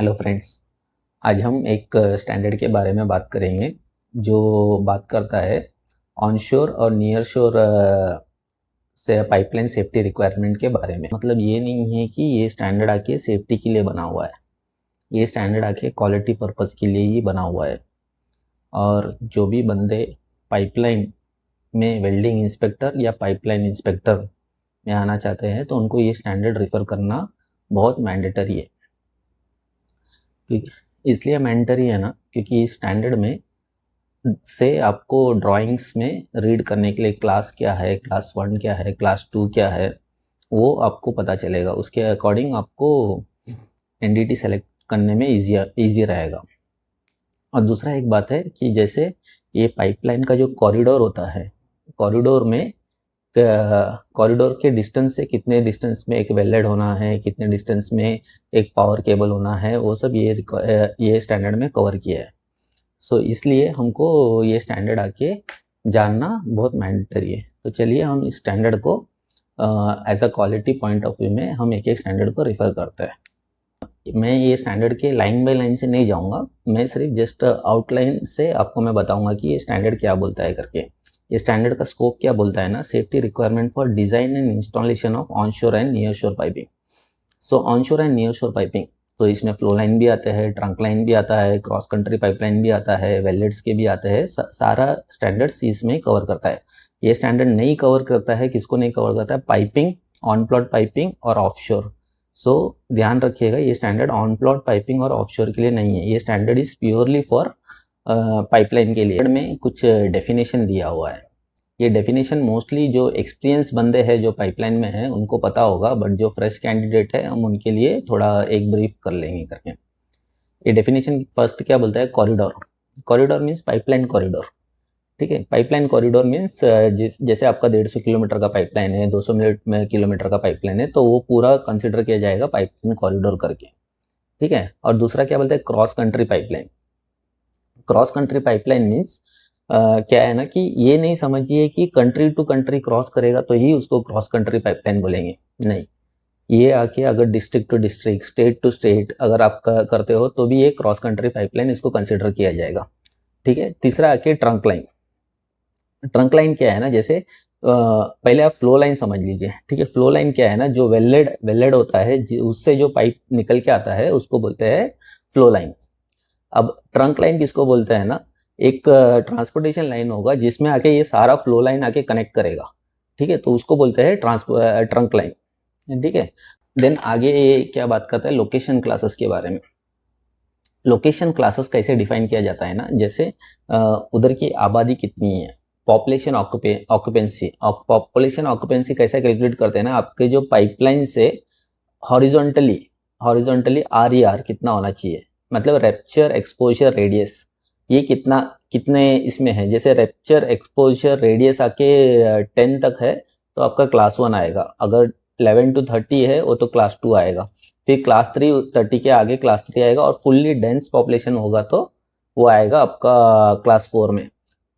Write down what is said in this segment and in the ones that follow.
Hello friends. आज हम एक स्टैंडर्ड के बारे में बात करेंगे जो बात करता है ऑनशोर और नियर शोर से पाइपलाइन सेफ्टी रिक्वायरमेंट के बारे में। मतलब ये नहीं है कि ये स्टैंडर्ड आके सेफ्टी के लिए बना हुआ है, ये स्टैंडर्ड आके क्वालिटी पर्पस के लिए ही बना हुआ है। और जो भी बंदे पाइपलाइन में वेल्डिंग इंस्पेक्टर या पाइपलाइन इंस्पेक्टर में आना चाहते हैं तो उनको ये स्टैंडर्ड रेफर करना बहुत मैंडेटरी है। क्योंकि इसलिए मैंडेटरी है ना, क्योंकि इस स्टैंडर्ड में से आपको ड्राइंग्स में रीड करने के लिए क्लास क्या है, क्लास 1 क्या है, क्लास 2 क्या है, वो आपको पता चलेगा। उसके अकॉर्डिंग आपको एनडीटी सेलेक्ट करने में ईजी रहेगा। और दूसरा एक बात है कि जैसे ये पाइपलाइन का जो कॉरिडोर होता है, कॉरिडोर में कॉरिडोर के डिस्टेंस से कितने डिस्टेंस में एक वेल्डेड होना है, कितने डिस्टेंस में एक पावर केबल होना है, वो सब ये स्टैंडर्ड में कवर किया है। सो इसलिए हमको ये स्टैंडर्ड आके जानना बहुत मैंडेटरी है। तो चलिए हम इस स्टैंडर्ड को as a quality point of view में हम एक एक स्टैंडर्ड को रेफर करते हैं। मैं ये स्टैंडर्ड के लाइन बाय लाइन से नहीं जाऊंगा, मैं सिर्फ जस्ट आउटलाइन से आपको मैं बताऊंगा कि ये स्टैंडर्ड क्या बोलता है करके। ये स्टैंडर्ड का स्कोप क्या बोलता है ना, safety requirement for design and installation of onshore and near shore piping. So onshore and near shore piping, तो इसमें फ्लो लाइन भी आता है, ट्रंक लाइन भी आता है, क्रॉस कंट्री पाइपलाइन भी आता है, वेल्डेड्स के भी आते हैं। सारा स्टैंडर्ड इसमें कवर करता है। ये स्टैंडर्ड नहीं कवर करता है, किसको नहीं कवर करता है? पाइपिंग, ऑन प्लॉट पाइपिंग और ऑफशोर। सो ध्यान रखिएगा, ये स्टैंडर्ड ऑन प्लॉट पाइपिंग और ऑफशोर के लिए नहीं है। ये standard is purely for pipeline के लिए। में कुछ डेफिनेशन दिया हुआ है। ये डेफिनेशन मोस्टली जो एक्सपीरियंस बंदे हैं जो पाइपलाइन में हैं उनको पता होगा, बट जो फ्रेश कैंडिडेट है हम उनके लिए थोड़ा एक ब्रीफ कर लेंगे करके। ये डेफिनेशन फर्स्ट क्या बोलता है? Corridor. Corridor means pipeline corridor. ठीक है, पाइपलाइन कॉरिडोर मीन्स जैसे आपका 150 किलोमीटर का पाइपलाइन है, 200 किलोमीटर का पाइपलाइन है, तो वो पूरा कंसिडर किया जाएगा पाइपलाइन कॉरिडोर करके। ठीक है। और दूसरा क्या बोलते हैं? Cross country pipeline. Cross country pipeline means क्या है ना कि ये नहीं समझिए कि कंट्री टू कंट्री क्रॉस करेगा तो ही उसको क्रॉस कंट्री पाइपलाइन बोलेंगे, नहीं। ये आके अगर district to district, state to state अगर आप करते हो तो भी ये क्रॉस कंट्री पाइपलाइन इसको कंसिडर किया जाएगा। ठीक है। तीसरा आके ट्रंक लाइन। ट्रंक लाइन क्या है ना, जैसे पहले आप फ्लो लाइन समझ लीजिए। ठीक है, फ्लो लाइन क्या है ना, जो वेल्डेड होता है उससे जो पाइप निकल के आता है उसको बोलते हैं फ्लो लाइन। अब ट्रंक लाइन किसको बोलते हैं ना, एक ट्रांसपोर्टेशन लाइन होगा जिसमें आके ये सारा फ्लो लाइन आके कनेक्ट करेगा। ठीक है, तो उसको बोलते हैं ट्रंक लाइन। ठीक है। देन आगे ये क्या बात करता है? लोकेशन क्लासेस के बारे में। लोकेशन क्लासेस कैसे डिफाइन किया जाता है ना, जैसे उधर की आबादी कितनी है, पॉपुलेशन ऑक्यूपेंसी। पॉपुलेशन ऑक्यूपेंसी कैसे कैलकुलेट करते हैं ना, आपके जो पाइपलाइन से हॉरिजॉन्टली आर कितना होना चाहिए, मतलब रैप्चर एक्सपोजर रेडियस, ये कितने इसमें है। जैसे रैप्चर एक्सपोजर रेडियस आके 10 तक है तो आपका क्लास 1 आएगा, अगर 11 to 30 है वो तो क्लास 2 आएगा, फिर क्लास 3 30 के आगे क्लास 3 आएगा, और फुल्ली डेंस पॉपुलेशन होगा तो वो आएगा आपका क्लास 4 में।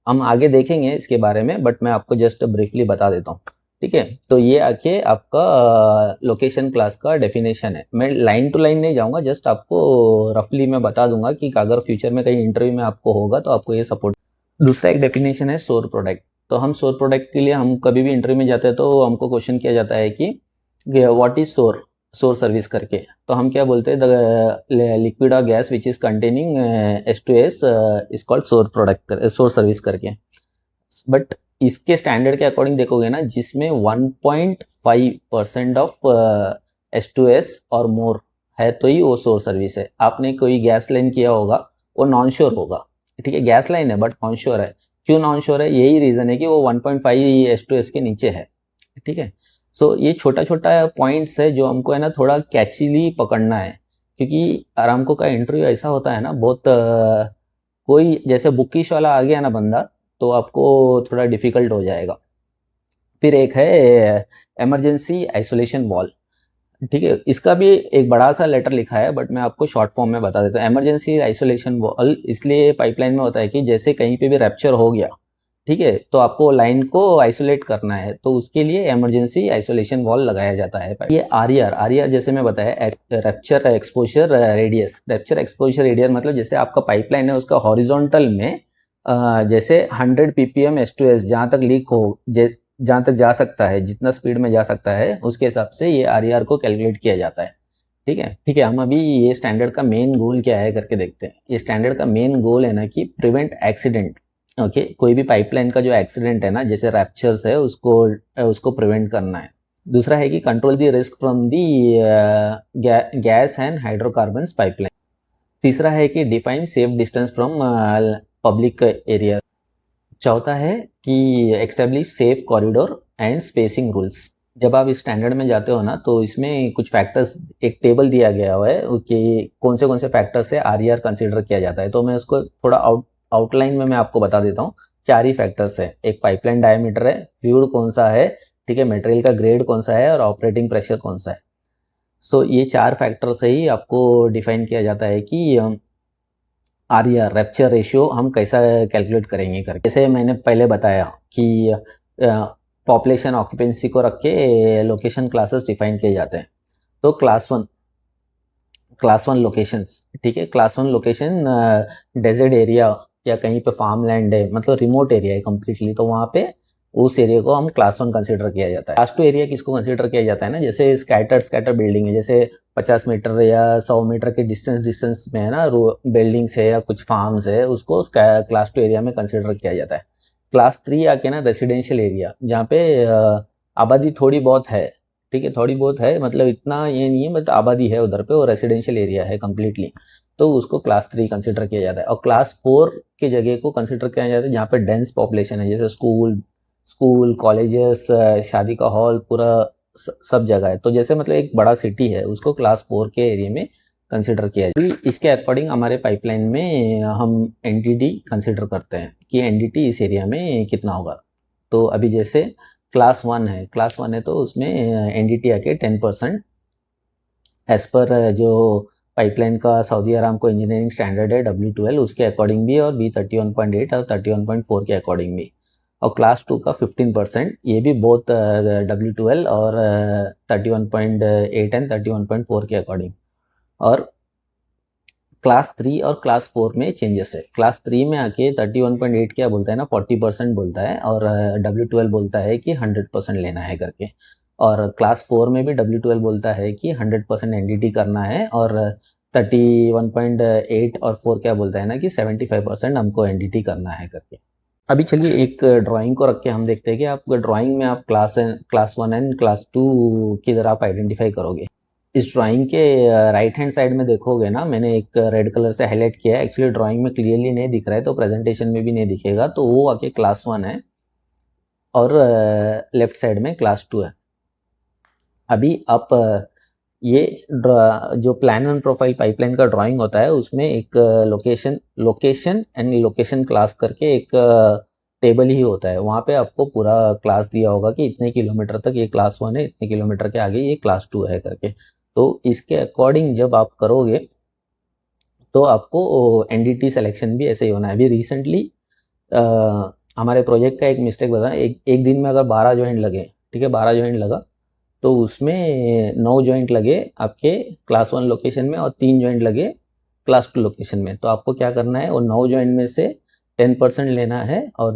हम आगे देखेंगे इसके बारे में, बट मैं आपको जस्ट ब्रीफली बता देता हूँ। ठीक है, तो ये आके आपका लोकेशन क्लास का डेफिनेशन है। मैं लाइन टू लाइन नहीं जाऊंगा, जस्ट आपको रफली मैं बता दूंगा कि अगर फ्यूचर में कहीं इंटरव्यू में आपको होगा तो आपको ये सपोर्ट। दूसरा एक डेफिनेशन है सोर प्रोडक्ट। तो हम सोर प्रोडक्ट के लिए हम कभी भी इंटरव्यू में जाते हैं तो हमको क्वेश्चन किया जाता है कि व्हाट इज सोर सर्विस करके। तो हम क्या बोलते हैं? द लिक्विड और gas which is containing H2S is called सोर प्रोडक्ट, सोर सर्विस करके। बट इसके स्टैंडर्ड के अकॉर्डिंग देखोगे ना, जिसमें 1.5% ऑफ H2S और मोर है तो ही वो सोर सर्विस है। आपने कोई गैस लाइन किया होगा, वो नॉन श्योर होगा। ठीक है, गैस लाइन है बट नॉन श्योर है। क्यों नॉन श्योर है? यही रीजन है कि वो 1.5 H2S के नीचे है। ठीक है। सो ये छोटा छोटा पॉइंट्स है जो हमको है ना थोड़ा कैचीली पकड़ना है, क्योंकि आरामको का इंटरव्यू ऐसा होता है ना, बहुत कोई जैसे बुकिश वाला आ गया ना बंदा तो आपको थोड़ा डिफिकल्ट हो जाएगा। फिर एक है इमरजेंसी आइसोलेशन वॉल। ठीक है, इसका भी एक बड़ा सा लेटर लिखा है, बट मैं आपको शॉर्ट फॉर्म में बता देता हूँ। इमरजेंसी आइसोलेशन वॉल इसलिए पाइपलाइन में होता है कि जैसे कहीं पे भी रैप्चर हो गया, ठीक है, तो आपको लाइन को आइसोलेट करना है, तो उसके लिए इमरजेंसी आइसोलेशन वॉल लगाया जाता है। ये आरईआर जैसे मैं बताया, rapture exposure radius. Rapture exposure radius मतलब जैसे आपका पाइपलाइन है उसका हॉरिजॉन्टल में जैसे 100 ppm S2S जहाँ तक लीक हो, जहाँ तक जा सकता है, जितना स्पीड में जा सकता है, उसके हिसाब से ये आरईआर को कैलकुलेट किया जाता है। ठीक है, हम अभी ये स्टैंडर्ड का मेन गोल क्या है करके देखते हैं। ये स्टैंडर्ड का मेन गोल है ना कि प्रिवेंट एक्सीडेंट। ओके, कोई भी पाइपलाइन का जो एक्सीडेंट है ना, जैसे रैप्चर्स है, उसको प्रिवेंट करना है। दूसरा है कि control the risk from the gas and hydrocarbon pipeline. तीसरा है कि define safe distance from public area. चौथा है कि establish safe corridor and spacing rules. जब आप इस स्टैंडर्ड में जाते हो ना, तो इसमें कुछ फैक्टर्स, एक टेबल दिया गया हुआ है कि कौन से फैक्टर से आरईआर कंसीडर किया जाता है। तो मैं उसको थोड़ा आउटलाइन में मैं आपको बता देता हूँ। 4 ही फैक्टर्स है। एक पाइपलाइन डायमीटर है, फ्लूइड कौन सा है, ठीक है, मटेरियल का ग्रेड कौन सा है, और ऑपरेटिंग प्रेशर कौन सा है। सो ये 4 फैक्टर से ही आपको डिफाइन किया जाता है कि आरईआर रैप्चर रेशियो हम कैसा कैलकुलेट करेंगे करके। जैसे मैंने पहले बताया कि पॉपुलेशन ऑक्यूपेंसी को रख के लोकेशन क्लासेस डिफाइन किए जाते हैं। तो क्लास वन लोकेशंस, ठीक है, क्लास 1 लोकेशन डेजर्ट एरिया या कहीं पे फार्म लैंड है, मतलब रिमोट एरिया है कम्प्लीटली, तो वहाँ पे उस एरिया को हम क्लास 1 कंसिडर किया जाता है। क्लास 2 एरिया किसको कंसिडर किया जाता है ना, जैसे स्कैटर बिल्डिंग है, जैसे 50 मीटर या 100 मीटर के डिस्टेंस में है ना, बिल्डिंग्स है या कुछ फार्म्स है, उसको क्लास 2 एरिया में कंसिडर किया जाता है। क्लास 3 आके ना रेसिडेंशियल एरिया, जहाँ पे आबादी थोड़ी बहुत है, ठीक है, थोड़ी बहुत है, मतलब इतना ये नहीं है, बट आबादी है उधर पे, और रेसिडेंशियल एरिया है कम्प्लीटली, तो उसको क्लास 3 कंसिडर किया जाता है। और क्लास 4 के जगह को कंसिडर किया जाता है जहाँ पे डेंस पॉपुलेशन है, जैसे स्कूल कॉलेजेस, शादी का हॉल, पूरा सब जगह है। तो जैसे मतलब एक बड़ा सिटी है, उसको क्लास 4 के एरिया में कंसिडर किया जाए। इसके अकॉर्डिंग हमारे पाइपलाइन में हम एनडीटी कंसिडर करते हैं कि एनडीटी इस एरिया में कितना होगा। तो अभी जैसे क्लास 1 है तो उसमें एनडीटी आके 10% एज पर जो पाइपलाइन का सऊदी अरामको इंजीनियरिंग स्टैंडर्ड है W12, उसके अकॉर्डिंग भी, और B31.8 और 31.4 के अकॉर्डिंग भी। और क्लास 2 का 15%, ये भी बहुत W12 और 31.8 एंड 31.4 के अकॉर्डिंग। और क्लास 3 और क्लास 4 में चेंजेस है। क्लास 3 में आके 31.8 क्या बोलता है ना, 40% बोलता है, और W12 बोलता है कि 100% लेना है करके। और क्लास 4 में भी W12 बोलता है कि 100% एनडीटी करना है, और 31.8 और 4 क्या बोलता है ना कि 75% हमको एनडीटी करना है करके। अभी चलिए एक ड्राइंग को रख के हम देखते हैं कि आप ड्राइंग में आप क्लास 1 एंड क्लास 2 किधर आप आइडेंटिफाई करोगे। इस ड्राइंग के राइट हैंड साइड में देखोगे ना, मैंने एक रेड कलर से हाईलाइट किया है। एक्चुअली ड्राइंग में क्लियरली नहीं दिख रहा है, तो प्रेजेंटेशन में भी नहीं दिखेगा, तो वो आके क्लास 1 है, और लेफ्ट साइड में क्लास 2 है। अभी आप ये जो प्लान एंड प्रोफाइल पाइपलाइन का ड्राइंग होता है, उसमें एक लोकेशन एंड लोकेशन क्लास करके एक टेबल ही होता है। वहाँ पे आपको पूरा क्लास दिया होगा कि इतने किलोमीटर तक ये क्लास 1 है, इतने किलोमीटर के आगे ये क्लास 2 है करके। तो इसके अकॉर्डिंग जब आप करोगे तो आपको एनडीटी सिलेक्शन भी ऐसे ही होना है। अभी रिसेंटली हमारे प्रोजेक्ट का एक मिस्टेक बता, एक दिन में अगर 12 जॉइंट लगे, ठीक है, 12 जॉइंट लगा, तो उसमें 9 जॉइंट लगे आपके क्लास 1 लोकेशन में, और 3 जॉइंट लगे क्लास 2 लोकेशन में। तो आपको क्या करना है, वो 9 जॉइंट में से 10% लेना है, और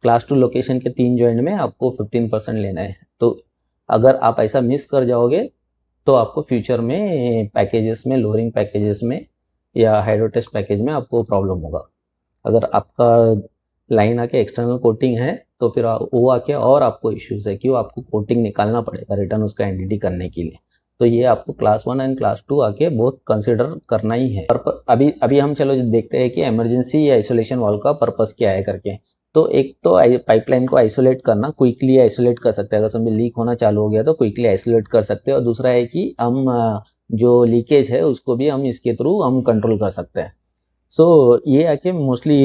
क्लास 2 लोकेशन के 3 जॉइंट में आपको 15% लेना है। तो अगर आप ऐसा मिस कर जाओगे तो आपको फ्यूचर में पैकेजेस में, लोअरिंग पैकेजेस में या हाइड्रो टेस्ट पैकेज में आपको प्रॉब्लम होगा। अगर आपका लाइन आके एक्सटर्नल कोटिंग है तो फिर वो आके और आपको इश्यूज है कि वो आपको कोटिंग निकालना पड़ेगा रिटर्न उसका एनडीटी करने के लिए। तो ये आपको क्लास 1 एंड क्लास 2 आके बहुत कंसिडर करना ही है। और अभी हम चलो देखते हैं कि इमरजेंसी या आइसोलेशन वॉल का पर्पस क्या है करके। तो एक तो पाइपलाइन को आइसोलेट करना, क्विकली आइसोलेट कर सकते हैं, अगर समझे लीक होना चालू हो गया तो क्विकली आइसोलेट कर सकते हैं। और दूसरा है कि हम जो लीकेज है उसको भी हम इसके थ्रू हम कंट्रोल कर सकते हैं। सो ये आके मोस्टली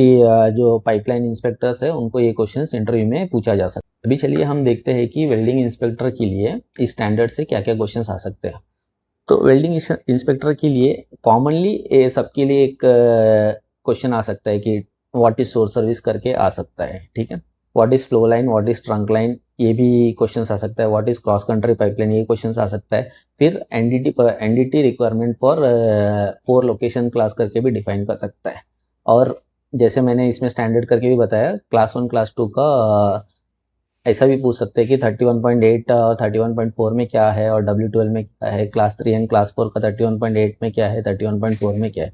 जो पाइपलाइन इंस्पेक्टर्स है उनको ये क्वेश्चंस इंटरव्यू में पूछा जा सकता है। अभी चलिए हम देखते हैं कि वेल्डिंग इंस्पेक्टर के लिए इस स्टैंडर्ड से क्या क्या क्वेश्चंस आ सकते हैं। तो वेल्डिंग इंस्पेक्टर के लिए कॉमनली सबके लिए एक क्वेश्चन आ सकता है कि व्हाट इज़ सोर्स सर्विस करके आ सकता है, ठीक है। What is flow line, what is trunk line, ये भी क्वेश्चन आ सकता है। What is cross country pipeline, ये क्वेश्चन आ सकता है। फिर NDT requirement for 4 location class करके भी डिफाइन कर सकता है। और जैसे मैंने इसमें स्टैंडर्ड करके भी बताया, क्लास 1 क्लास 2 का ऐसा भी पूछ सकते हैं कि 31.8 और 31.4 में क्या है, और W12 में क्या है, क्लास 3 एंड क्लास 4 का 31.8 में क्या है, 31.4 में क्या है।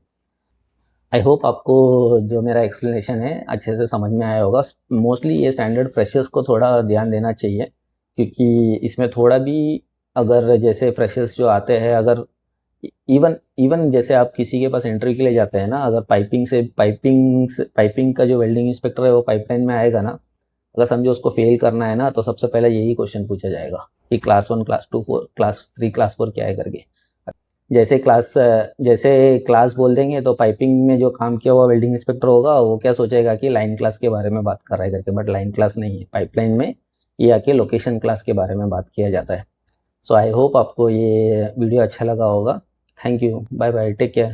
आई होप आपको जो मेरा एक्सप्लेनेशन है अच्छे से समझ में आया होगा। मोस्टली ये स्टैंडर्ड फ्रेशर्स को थोड़ा ध्यान देना चाहिए, क्योंकि इसमें थोड़ा भी, अगर जैसे फ्रेशर्स जो आते हैं, अगर इवन इवन जैसे आप किसी के पास इंटरव्यू के लिए जाते हैं ना, अगर पाइपिंग का जो वेल्डिंग इंस्पेक्टर है वो पाइपलाइन में आएगा ना, अगर समझो उसको फेल करना है ना, तो सबसे पहले यही क्वेश्चन पूछा जाएगा कि क्लास 1 क्लास 2 क्लास 3 क्लास 4 क्या है करके। जैसे क्लास बोल देंगे तो पाइपिंग में जो काम किया हुआ वेल्डिंग इंस्पेक्टर होगा वो क्या सोचेगा कि लाइन क्लास के बारे में बात कर रहा है करके, बट लाइन क्लास नहीं है, पाइपलाइन में ये आके लोकेशन क्लास के बारे में बात किया जाता है। सो आई होप आपको ये वीडियो अच्छा लगा होगा। Thank you, bye bye, take care.